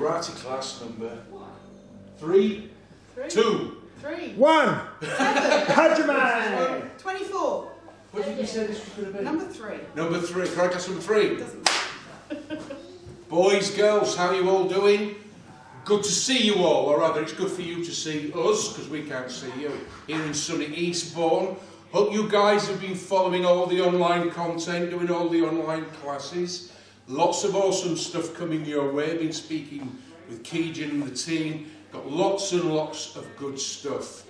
karate class number 3, 2, 3, 1. 7, Hajime! 24. What did you say this was going to be? Number 3. Number 3, karate class number 3. Doesn't matter. Boys, girls, how are you all doing? Good to see you all, or rather it's good for you to see us, because we can't see you, here in sunny Eastbourne. Hope you guys have been following all the online content, doing all the online classes. Lots of awesome stuff coming your way. Been speaking with Keegan and the team. Got lots and lots of good stuff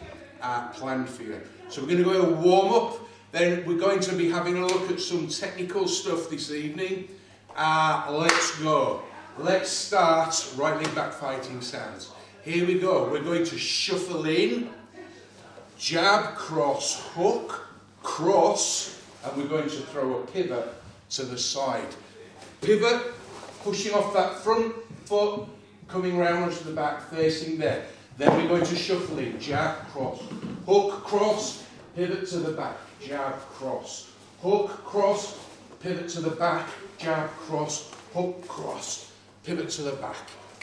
planned for you. So we're going to go a warm up. Then we're going to be having a look at some technical stuff this evening. Let's go. Let's start right leg back fighting stance. Here we go. We're going to shuffle in, jab, cross, hook, cross, and we're going to throw a pivot to the side. Pivot, pushing off that front foot, coming round onto the back, facing there. Then we're going to shuffle in, jab, cross, hook, cross, pivot to the back, jab, cross, hook, cross, pivot to the back, jab, cross, hook, cross, pivot to the back.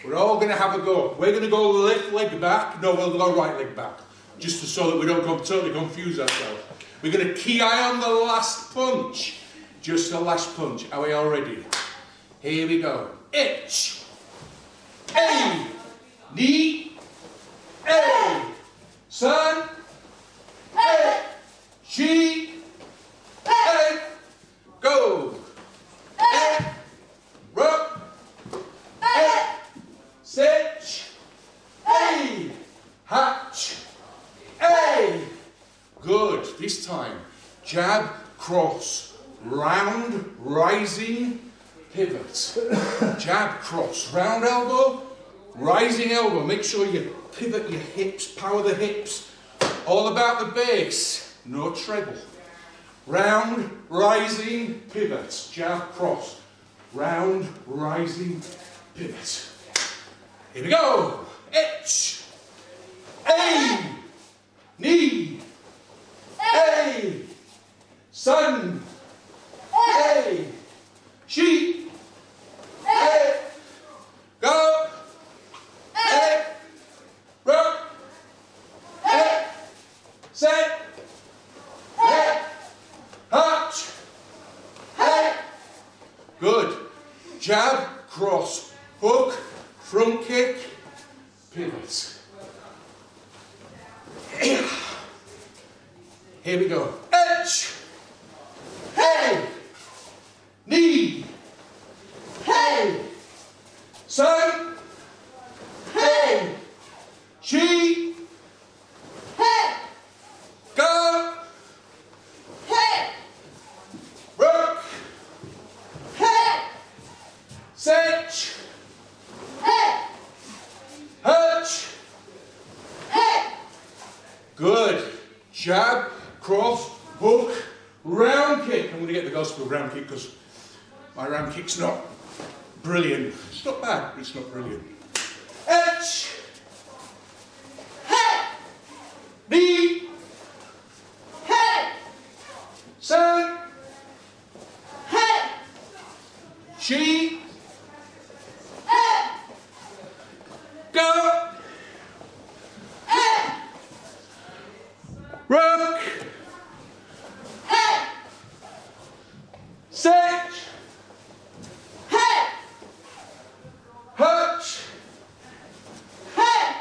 We're all going to have a go. We're going to go left leg back, no, we'll go right leg back, just so that we don't totally confuse ourselves. We're going to key eye on the last punch, just the last punch. Are we all ready? Here we go. Ich, A, knee, A, sun, A, she, A, go, A, rock, A, sit, A, hatch, A. Good. This time, jab, cross, round, rising, pivot. Jab, cross, round elbow, rising elbow. Make sure you pivot your hips, power the hips. All about the base, no treble. Round, rising, pivot. Jab, cross, round, rising, pivot. Here we go. Ich, A, knee, A, sun, A, she, A, go, A, rock, A, set, A, hatch, A. Good. Jab, cross, hook, front kick, pivot. Here we go. Ich, hey, knee, hey, sun, hey, she, hey, go, hey, rock, hey, set, hey, hatch, hey. Good. Jab, cross, hook, round kick. I'm going to get the gospel round kick because my round kick's not brilliant. It's not bad, but it's not brilliant. Ich, hey, knee, hey, sun, hey, she, hey, go, hey, rock, hey, sit, hey, hutch, hey.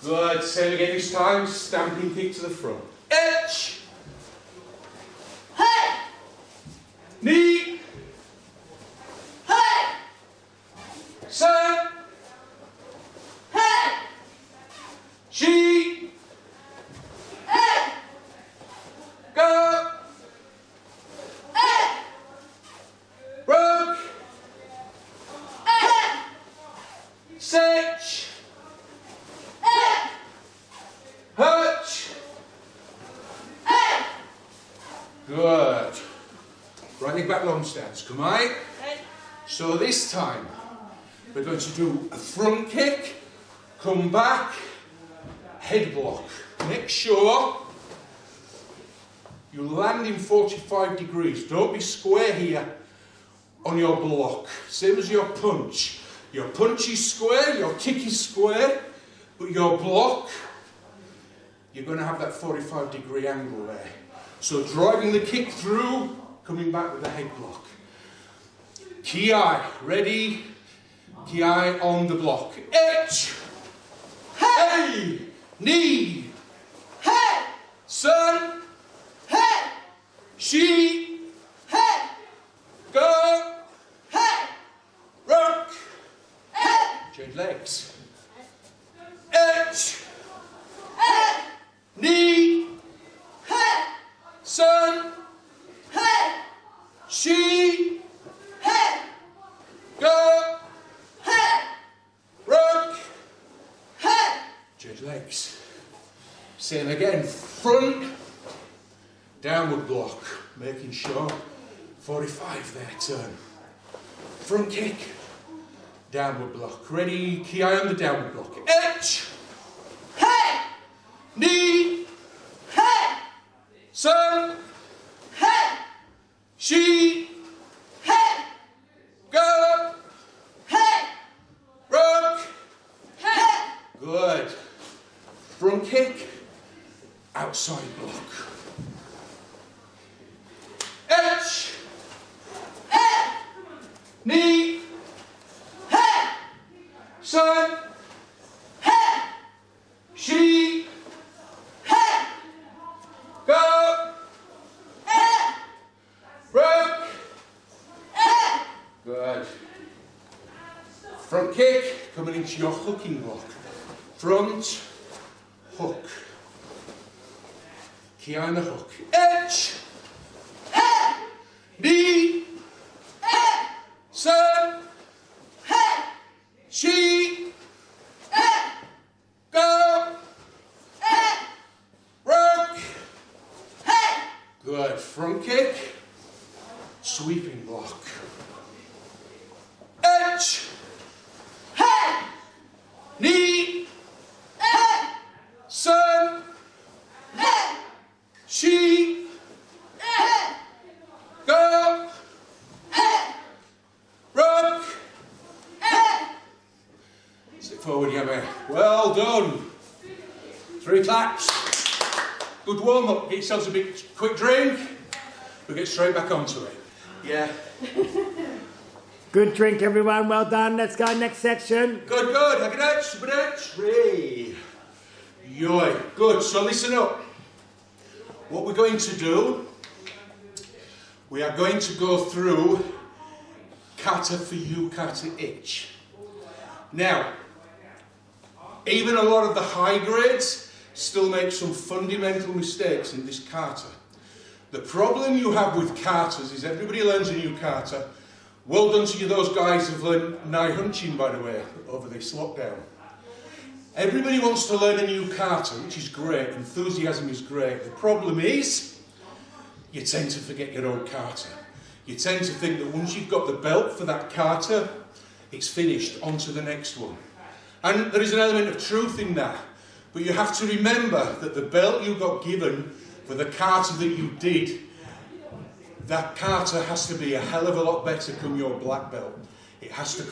Good. Same again this time. Stamping kick to the front. Ich, hey, knee, hey, sun, hey, she, hey, go, hey, rock, hey, sit, hey, hutch, hey. Good. Right leg back long stance. Come on. Hey. So this time we're going to do a front kick, come back, head block. Make sure you land in 45 degrees. Don't be square here on your block. Same as your punch. Your punch is square, your kick is square, but your block, you're going to have that 45-degree angle there. So driving the kick through, coming back with the head block. Ki, ready? Ki on the block. H, hey, knee, Hey! sun, Hey! she, Hey! go, Hey! rock, Hey! change legs. H, Hey! knee, Hey! sun, Hey! she, Hey! go, Hey! rock, Hey! change legs. Same again, front, downward block, making sure 45 there, turn. Front kick, downward block. Ready, Ki on the downward block. H, Hey! knee, Hey! sun, Hey! she, Hey! go, Hey! rock. Hey! Good. Front kick, outside block. H, Hey! knee, Hey! sun, Hey! she, Hey! go, Hey! rock. Hey! Good. Front kick, coming into your hooking block. Front, hook. Ki on the hook. H, Hey! knee, Hey! sun, Hey! she, Hey! go, Hey! rock. Hey! Good. Front kick, sweeping block. H, Hey! knee, Hey! sun, Hey! she, Hey! go, Hey! rock. Hey! Sit forward, Yummy. Well done. 3 claps. Good warm up. Get yourselves a big quick drink. We'll get straight back onto it. Yeah. Good drink, everyone. Well done. Let's go next section. Good, good. Hagadach, subadach, 3. Yoy. Good. So listen up. What we're going to do, we are going to go through Kata for you, Kata itch. Now, even a lot of the high grades still make some fundamental mistakes in this kata. The problem you have with katas is everybody learns a new kata. Well done to you, those guys who've learned Nai Hunchin, by the way, over this lockdown. Everybody wants to learn a new kata, which is great. Enthusiasm is great. The problem is, you tend to forget your old kata. You tend to think that once you've got the belt for that kata, it's finished, on to the next one. And there is an element of truth in that. But you have to remember that the belt you got given for the kata that you did, that kata has to be a hell of a lot better come your black belt. It has to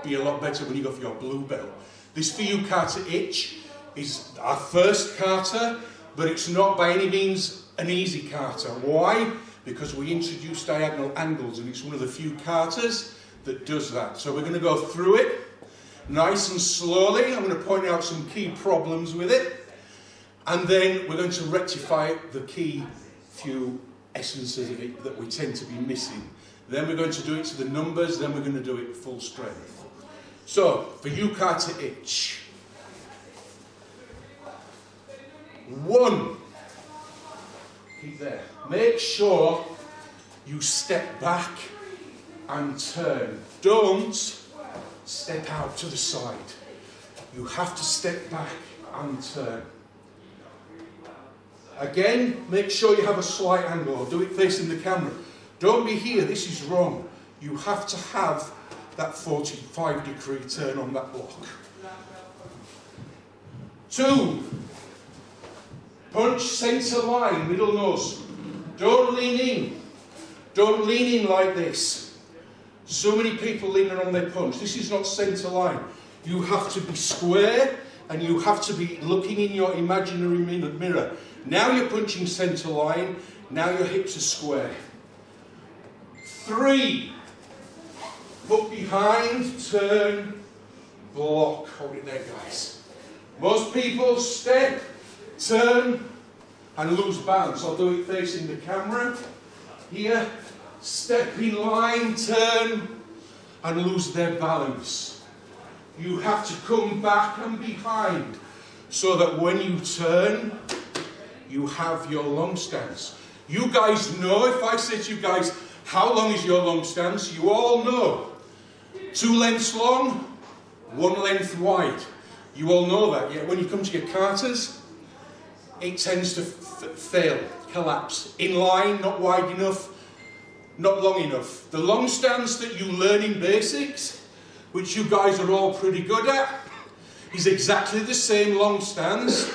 be a lot better when you go for your blue belt. This for you kata itch is our first kata, but it's not by any means an easy kata. Why? Because we introduced diagonal angles, and it's one of the few katas that does that. So we're going to go through it nice and slowly. I'm going to point out some key problems with it, and then we're going to rectify the key few essences of it that we tend to be missing. Then we're going to do it to the numbers, then we're going to do it full strength. So, for you kata itch. 1. Keep there. Make sure you step back and turn. Don't step out to the side. You have to step back and turn. Again, make sure you have a slight angle, or do it facing the camera. Don't be here, this is wrong. You have to have that 45-degree turn on that block. 2. Punch centre line, middle nose. Don't lean in. Don't lean in like this. So many people leaning on their punch. This is not centre line. You have to be square and you have to be looking in your imaginary mirror. Now you're punching centre line. Now your hips are square. 3. Foot behind, turn, block. Hold it there, guys. Most people step, turn, and lose balance. I'll do it facing the camera. Here, step in line, turn, and lose their balance. You have to come back and behind so that when you turn, you have your long stance. You guys know, if I say to you guys, how long is your long stance? You all know. 2 lengths long, 1 length wide. You all know that. Yet when you come to your katas, it tends to fail, collapse. In line, not wide enough, not long enough. The long stance that you learn in basics, which you guys are all pretty good at, is exactly the same long stance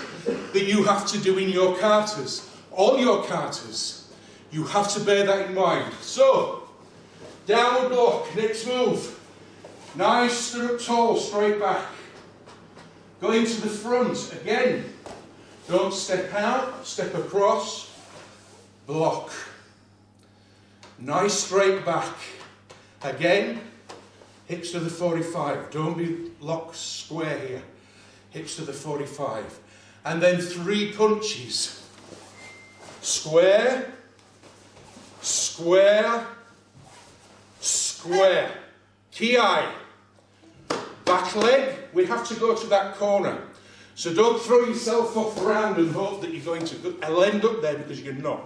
that you have to do in your katas. All your katas. You have to bear that in mind. So, downward block, next move. Nice, stirrup tall, straight back. Go into the front, again. Don't step out, step across, block. Nice straight back. Again, hips to the 45. Don't be locked square here. Hips to the 45. And then 3 punches. Square, square, square. Ki. Back leg, we have to go to that corner. So don't throw yourself off round and hope that you're going to end up there, because you're not.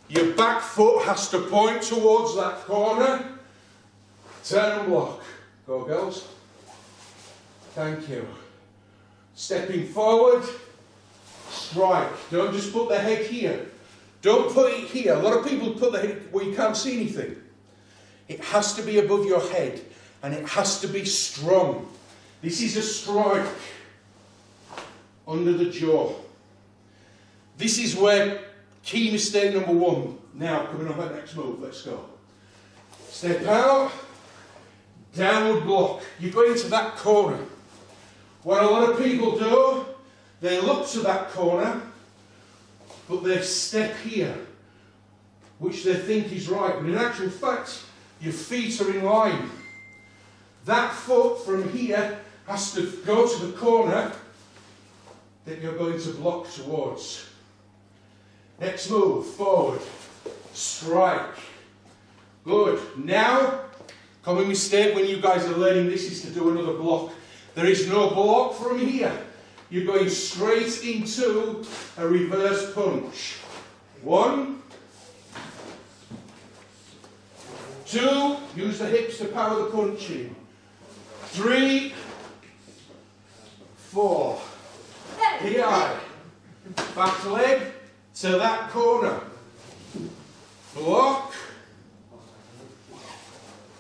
Your back foot has to point towards that corner. Turn and block. Go, girls. Thank you. Stepping forward. Strike. Don't just put the head here. Don't put it here. A lot of people put the head where you can't see anything. It has to be above your head. And it has to be strong. This is a strike under the jaw. This is where key mistake number 1. Now, coming on that next move, let's go. Step out, downward block. You go into that corner. What a lot of people do, they look to that corner, but they step here, which they think is right. But in actual fact, your feet are in line. That foot from here has to go to the corner that you're going to block towards. Next move, forward, strike. Good. Now, common mistake when you guys are learning this is to do another block. There is no block from here. You're going straight into a reverse punch. 1, 2, use the hips to power the punch in. 3, 4. Ki. Back leg to that corner. Block.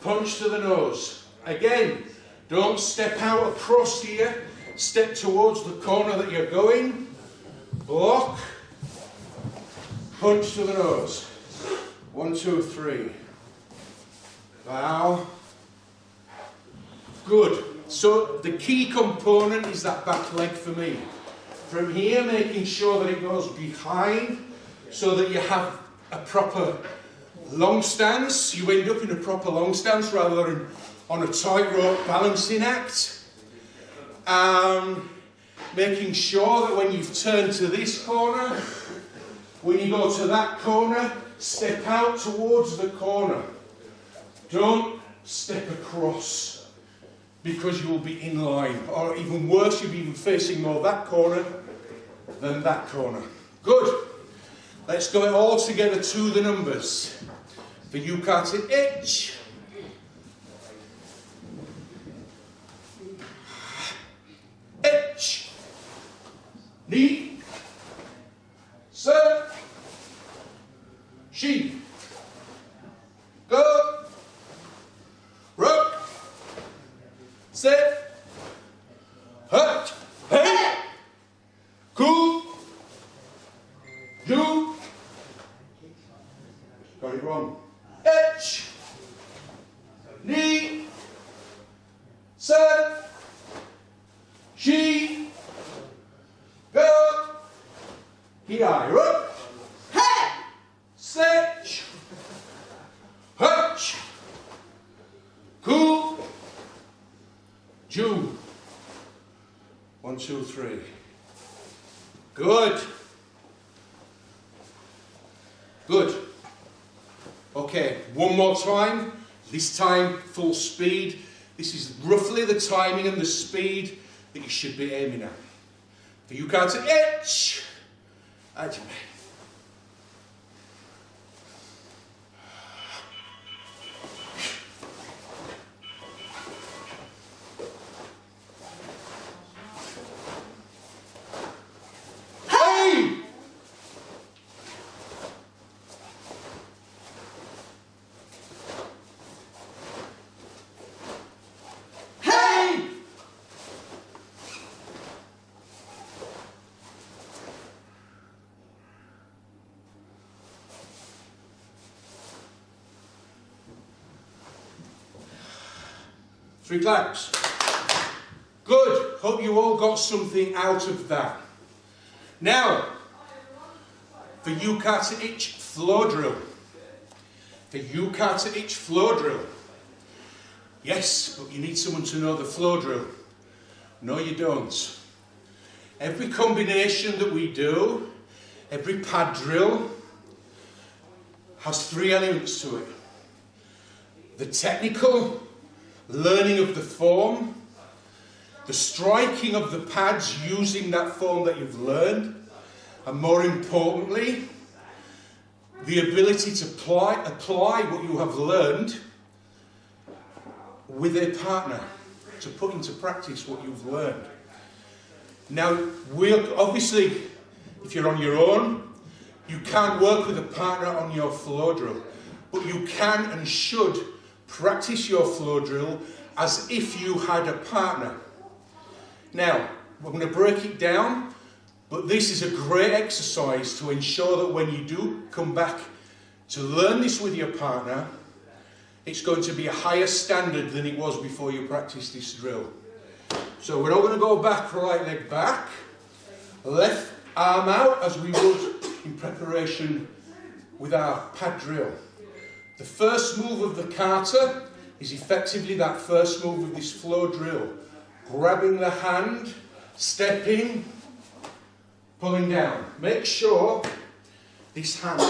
Punch to the nose. Again, don't step out across here. Step towards the corner that you're going. Block. Punch to the nose. 1, 2, 3. Bow. Good. So the key component is that back leg for me. From here, making sure that it goes behind so that you have a proper long stance. You end up in a proper long stance rather than on a tightrope balancing act. Making sure that when you've turned to this corner, when you go to that corner, step out towards the corner. Don't step across, because you will be in line, or even worse, you'll be even facing more that corner than that corner. Good. Let's go it all together to the numbers. For you, Kata, itch. Itch. Knee. Sir. She. Go. Rope. Sit. Hut. Hey. Cool. Do. Got it wrong. Itch. Here, up. Hey! Set. Hutch. Cool. Jew. 1, 2, 3. Good. Good. Okay, one more time. This time, full speed. This is roughly the timing and the speed that you should be aiming at. For you can't itch. Hey! Hey! 3 claps. Good. Hope you all got something out of that. Now, for you Kata itch floor drill. For you Kata itch floor drill. Yes, but you need someone to know the floor drill. No, you don't. Every combination that we do, every pad drill, has 3 elements to it. The technical learning of the form, the striking of the pads using that form that you've learned, and more importantly, the ability to apply what you have learned with a partner, to put into practice what you've learned. Now, obviously, if you're on your own, you can't work with a partner on your floor drill, but you can and should practice your floor drill as if you had a partner. Now, we're going to break it down, but this is a great exercise to ensure that when you do come back to learn this with your partner, it's going to be a higher standard than it was before you practiced this drill. So we're all going to go back, right leg back, left arm out as we would in preparation with our pad drill. The first move of the kata is effectively that first move of this floor drill. Grabbing the hand, stepping, pulling down. Make sure this hand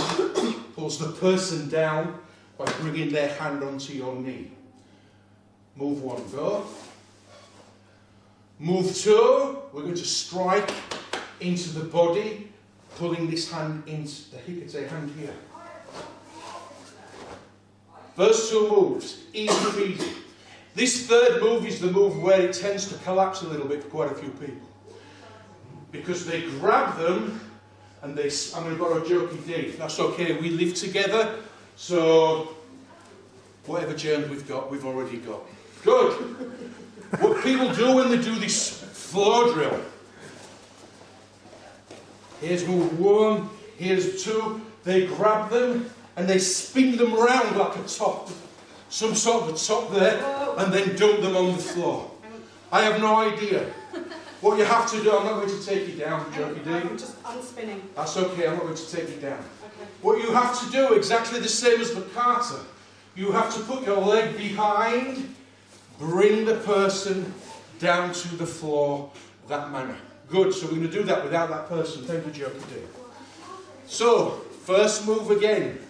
pulls the person down by bringing their hand onto your knee. Move 1, go. Move 2, we're going to strike into the body, pulling this hand into the hikate hand here. First 2 moves, easy peasy. This third move is the move where it tends to collapse a little bit for quite a few people. Because they grab them and they, I'm going to borrow jokey D. That's okay, we live together, so whatever germs we've got, we've already got. Good. What people do when they do this floor drill. Here's move 1, here's 2. They grab them and they spin them around like a top. Some sort of a top there, and then dump them on the floor. I have no idea. What you have to do, I'm not going to take you down, Jokey D. I'm just unspinning. That's okay, I'm not going to take you down. Okay. What you have to do, exactly the same as the kata, you have to put your leg behind, bring the person down to the floor, that manner. Good, so we're going to do that without that person. Thank you, Jokey D. So, first move again.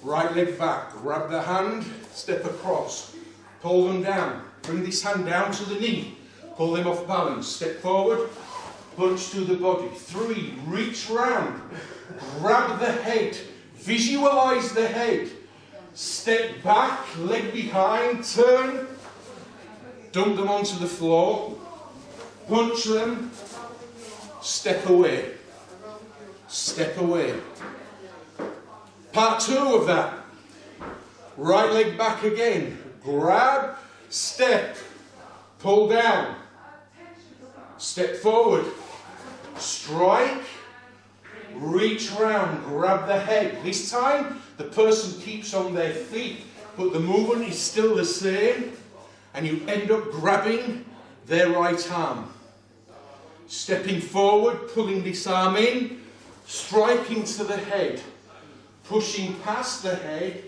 Right leg back, grab the hand, step across, pull them down, bring this hand down to the knee, pull them off balance, step forward, punch to the body. 3, reach round, grab the head, visualize the head, step back, leg behind, turn, dump them onto the floor, punch them, step away, step away. Part 2 of that. Right leg back again. Grab, step, pull down, step forward, strike, reach round, grab the head. This time the person keeps on their feet, but the movement is still the same, and you end up grabbing their right arm. Stepping forward, pulling this arm in, striking to the head, pushing past the head,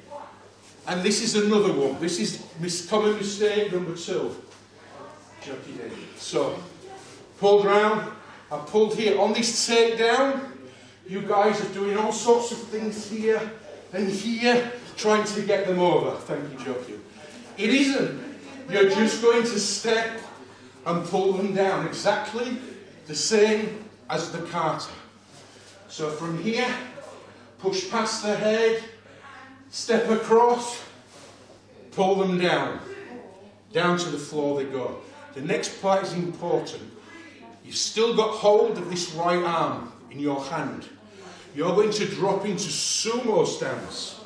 and this is another one. This is common mistake number 2. Jockey day. So, pulled round, I pulled here. On this takedown, you guys are doing all sorts of things here and here, trying to get them over. Thank you, Jockey. It isn't. You're just going to step and pull them down, exactly the same as the kata. So from here, push past the head, step across, pull them down. Down to the floor they go. The next part is important. You've still got hold of this right arm in your hand. You're going to drop into sumo stance.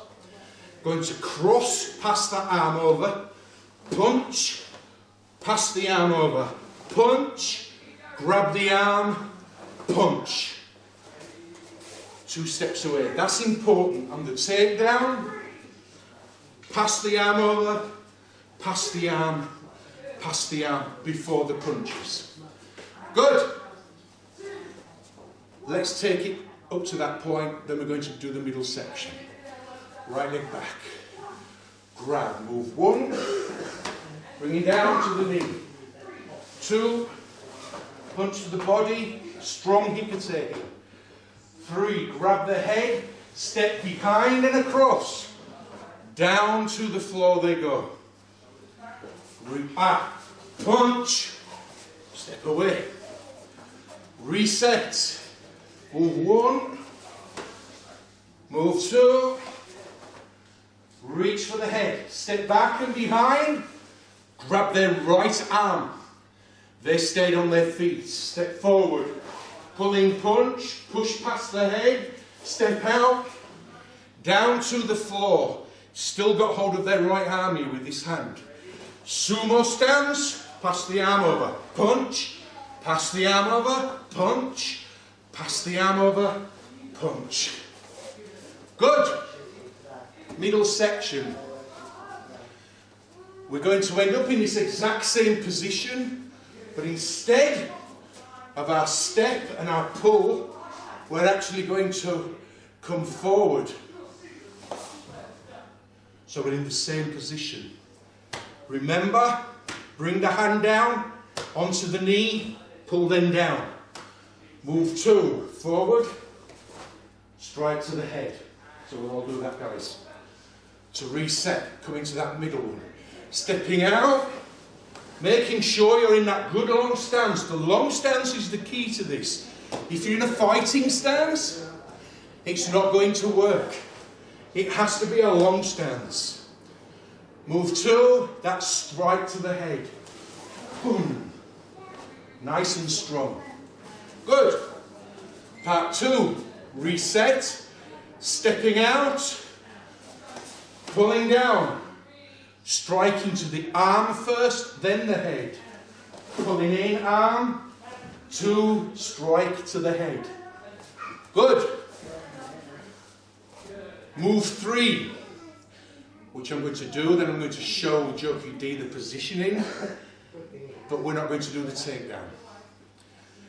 Going to cross past that arm over, punch, pass the arm over, punch, grab the arm, punch. 2 steps away. That's important. On the takedown, pass the arm over, pass the arm before the punches. Good. Let's take it up to that point, then we're going to do the middle section. Right leg back. Grab, move 1, bring it down to the knee. 2, punch to the body, strong hikateki. 3, grab the head, step behind and across. Down to the floor they go. Punch, step away. Reset. Move 1, move 2, reach for the head, step back and behind, grab their right arm. They stayed on their feet, step forward, pulling punch, push past the head, step out, down to the floor. Still got hold of their right arm here with this hand. Sumo stance, pass the arm over, punch, pass the arm over, punch, pass the arm over, punch. Good. Middle section. We're going to end up in this exact same position, but instead of our step and our pull, we're actually going to come forward. So we're in the same position. Remember, bring the hand down onto the knee, pull them down. Move 2, forward, strike to the head. So we'll all do that, guys. To reset, come into that middle one. Stepping out, making sure you're in that good long stance. The long stance is the key to this. If you're in a fighting stance, it's not going to work. It has to be a long stance. Move 2, that strike to the head. Boom. Nice and strong. Good. Part 2, reset, stepping out, pulling down, striking to the arm first, then the head. Pulling in arm, 2, strike to the head. Good. Move 3, which I'm going to do, then I'm going to show Jockey D the positioning, but we're not going to do the takedown.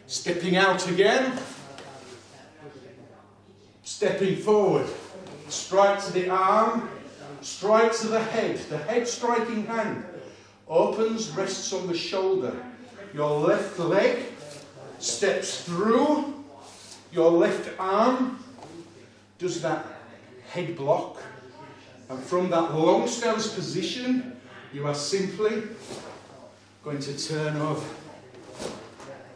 Stepping out again, stepping forward, strike to the arm, strike to the head striking hand, opens, rests on the shoulder, your left leg steps through, your left arm does that head block, and from that long stance position, you are simply going to turn over.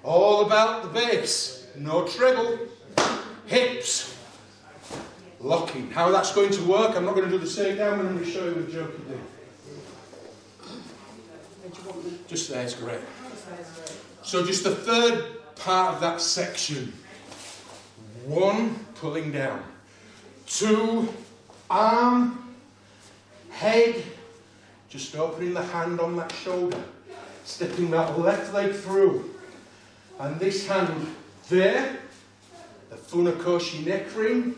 All about the base, no treble, hips, locking. How that's going to work, I'm not going to do the takedown, but I'm going to show you with Jockey D. Just there is great. So just the third part of that section. 1, pulling down. 2, arm, head, just opening the hand on that shoulder, stepping that left leg through. And this hand there, the Funakoshi neck ring,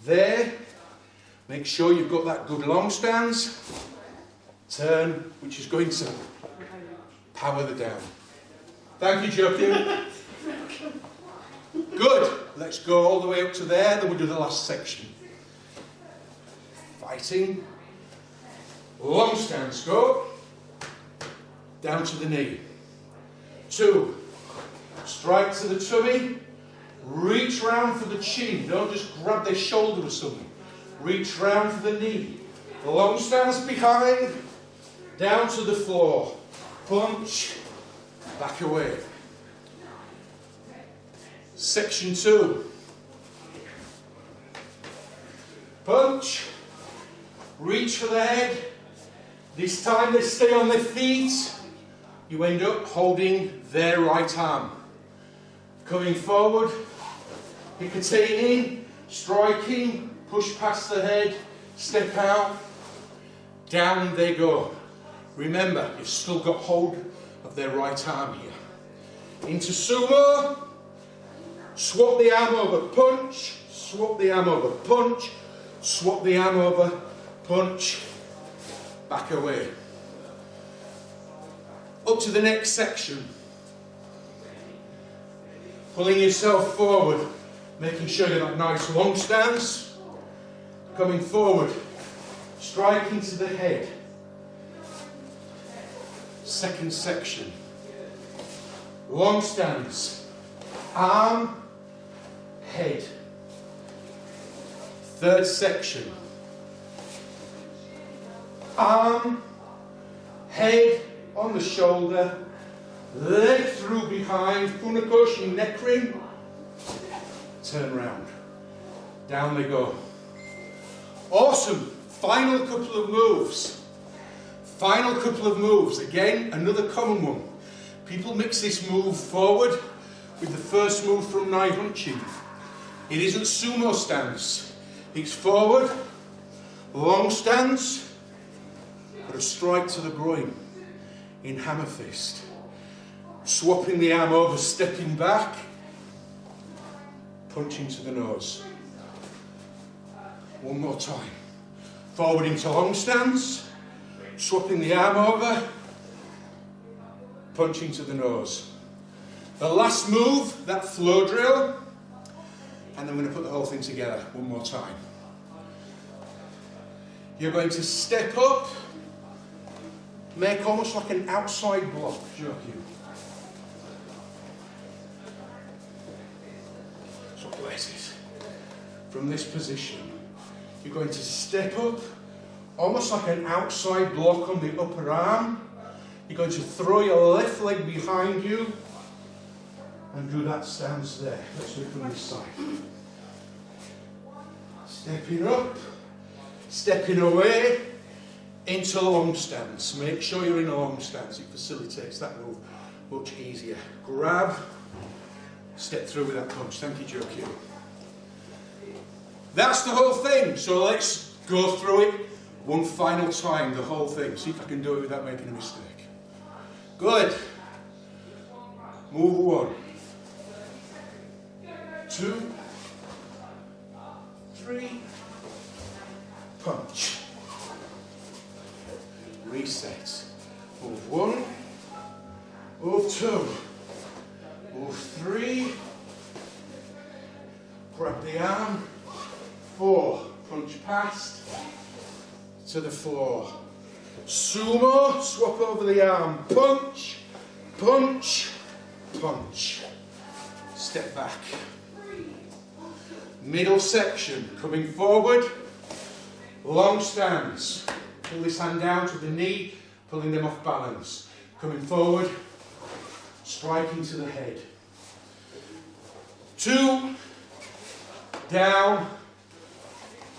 there. Make sure you've got that good long stance. Turn, which is going to power the down. Thank you, Jockey. Good. Let's go all the way up to there, then we'll do the last section. Fighting. Long stance, go. Down to the knee. 2. Strike to the tummy. Reach round for the chin. Don't just grab their shoulder or something. Reach round for the knee. Long stance behind. Down to the floor. Punch. Back away. Section 2. Punch. Reach for the head. This time they stay on their feet. You end up holding their right arm. Coming forward. Picotating. Striking. Push past the head. Step out. Down they go. Remember, you've still got hold of their right arm here. Into sumo. Swap the arm over, punch. Swap the arm over, punch. Swap the arm over, punch. Back away. Up to the next section. Pulling yourself forward, making sure you're that nice long stance. Coming forward, striking to the head. Second section. Long stance. Arm, head. Third section. Arm, head on the shoulder, leg through behind, funakoshi neck ring. Turn round. Down they go. Awesome. Final couple of moves. Final couple of moves. Again, another common one. People mix this move forward with the first move from Nai Hunchin. It isn't sumo stance. It's forward, long stance, but a strike to the groin in hammer fist. Swapping the arm over, stepping back, punching to the nose. One more time. Forward into long stance, swapping the arm over, punching to the nose. The last move, that flow drill, and then we're going to put the whole thing together one more time. You're going to step up, make almost like an outside block, Joku. So place it. From this position, you're going to step up, almost like an outside block on the upper arm. You're going to throw your left leg behind you and do that stance there. Let's do it from this side. Stepping up, stepping away into long stance. Make sure you're in a long stance. It facilitates that move much easier. Grab, step through with that punch. Thank you, Joku. That's the whole thing. So let's go through it one final time, the whole thing. See if I can do it without making a mistake. Good. Move 1, 2, 3, punch. Reset. Move 1, move 2, move 3, grab the arm, 4, punch past, to the floor. Sumo, swap over the arm, punch, punch, punch. Step back. Middle section, coming forward, long stance. Pull this hand down to the knee, pulling them off balance. Coming forward, striking to the head. 2, down,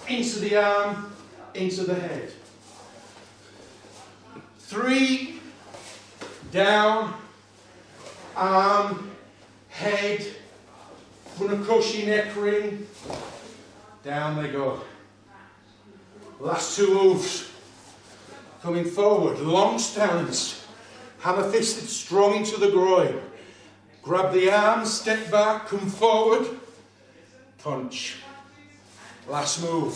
into the arm, into the head. 3, down, arm, head, funakoshi neck ring, down they go. Last 2 moves. Coming forward, long stance, hammer fisted strong into the groin. Grab the arm, step back, come forward, punch. Last move.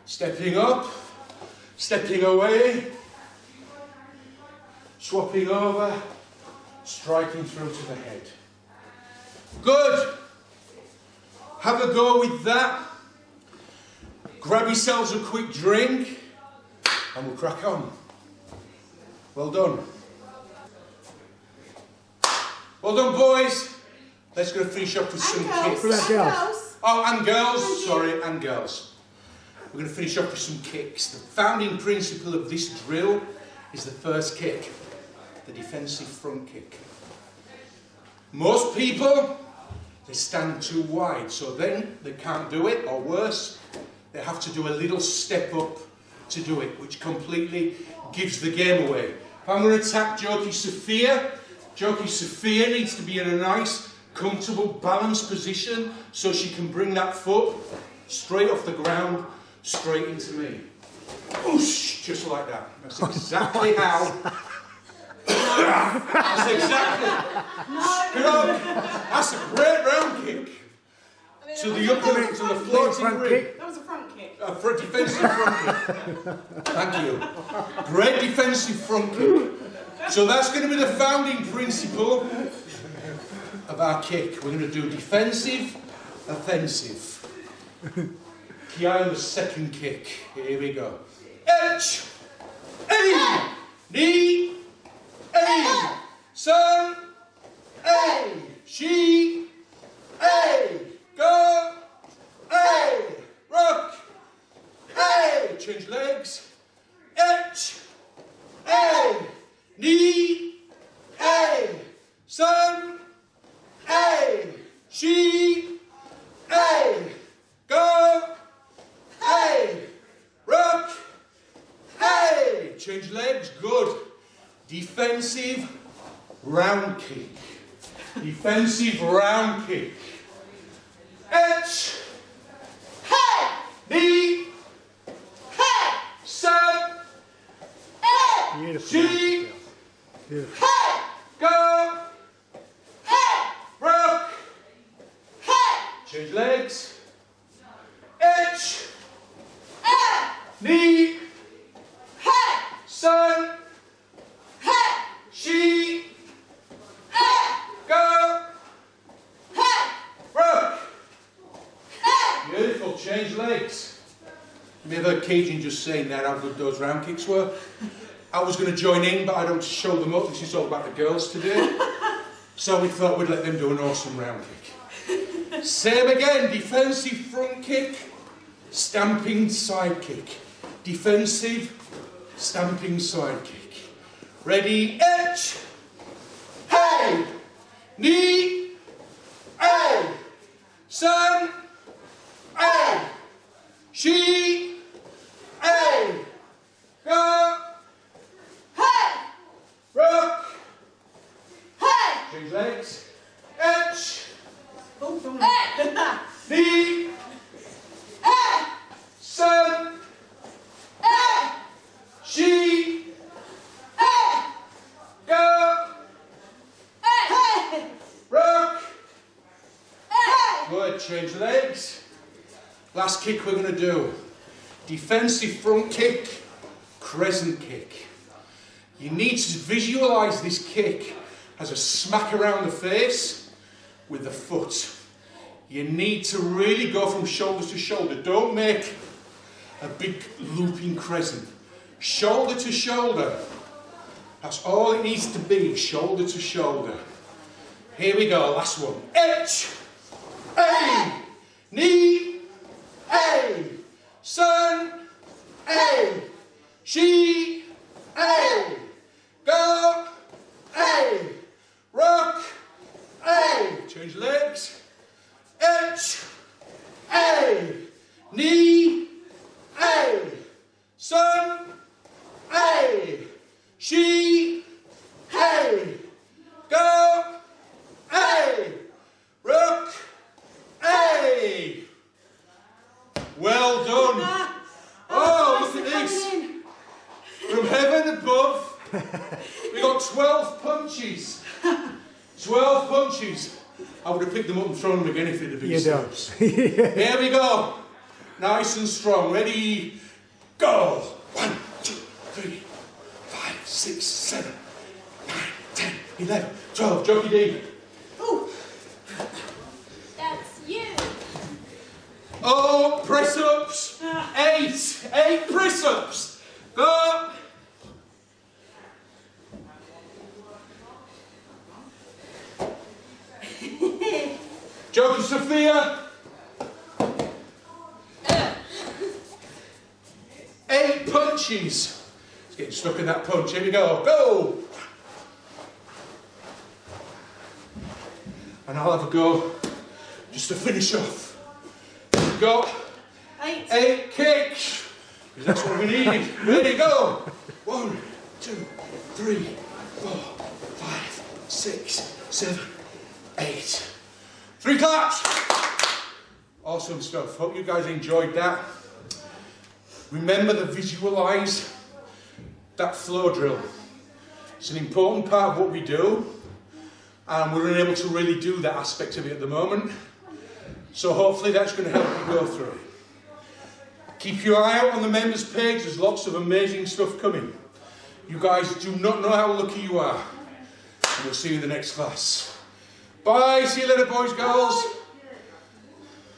Stepping up, stepping away, swapping over, striking through to the head. Good. Have a go with that. Grab yourselves a quick drink and we'll crack on. Well done. Well done, boys. Let's go finish up with some kicks. Oh, and girls. Sorry, and girls. We're going to finish up with some kicks. The founding principle of this drill is the first kick, the defensive front kick. Most people, they stand too wide, so then they can't do it, or worse, they have to do a little step up to do it, which completely gives the game away. If I'm going to attack Jockey Sophia needs to be in a nice, comfortable, balanced position so she can bring that foot straight off the ground, straight into me. Oosh, just like that. That's exactly how. That's exactly. That's a great round kick. To the upper, to the floating ring. That was a front kick. For a defensive front kick. Thank you. Great defensive front kick. So that's going to be the founding principle of our kick. We're going to do defensive, offensive. Key eye on the second kick. Here we go. H, A, knee, A, son, A, she, A, go, A, rock, A, change legs, H, A, knee, A, son, A, she, A, go, A, rock, A, change legs, good. Defensive round kick. Defensive round kick. H, Hey! knee, Hey! son, Hey! Beautiful. she, Beautiful. Hey! go, Hey! rock, Hey! change legs, H, Hey! knee, Hey! son, Hey! she, Hey! go, Hey! rock. Hey! Beautiful, change legs. You may have heard Cajun just saying there how good those round kicks were. I was going to join in, but I don't show them up. This is all about the girls today. So we thought we'd let them do an awesome round kick. Same again, defensive front kick, stamping side kick. Defensive, stamping side kick. Ready, H, hey, knee, A, son, A, she, A, go, Hey! rock, Hey! change legs, H, Oh, don't knee, Hey! son, Hey! she, Hey! go, Hey! rock. Hey! Good, change legs. Last kick we're going to do. Defensive front kick, crescent kick. You need to visualise this kick as a smack around the face with the foot. You need to really go from shoulder to shoulder. Don't make a big looping crescent. Shoulder to shoulder. That's all it needs to be, shoulder to shoulder. Here we go, last one. H, A, knee, A, son, A, she, A, go, A, rock, A, change legs, H, A, knee, A, son, A, she, A, go, A, rook, A. Well done. Oh, look at this. From heaven above, we got 12 punches. 12 punches. I would have picked them up and thrown them again if it had been You don't. steps. Here we go. Nice and strong. Ready, go. 1, 2, 3, 5, 6, 7, 9, 10, 11, 12. Jockey D. Ooh. 8 press-ups. Go. Joker Sophia. 8 punches. It's getting stuck in that punch. Here we go. Go. And I'll have a go just to finish off. We've got 8 kicks. Because that's what we need. Ready, go. 1, 2, 3, 4, 5, 6, 7, 8. 3 claps. Awesome stuff. Hope you guys enjoyed that. Remember to visualise that flow drill. It's an important part of what we do, and we're unable to really do that aspect of it at the moment. So hopefully that's going to help you go through it. Keep your eye out on the members page. There's lots of amazing stuff coming. You guys do not know how lucky you are. And we'll see you in the next class. Bye. See you later, boys, girls.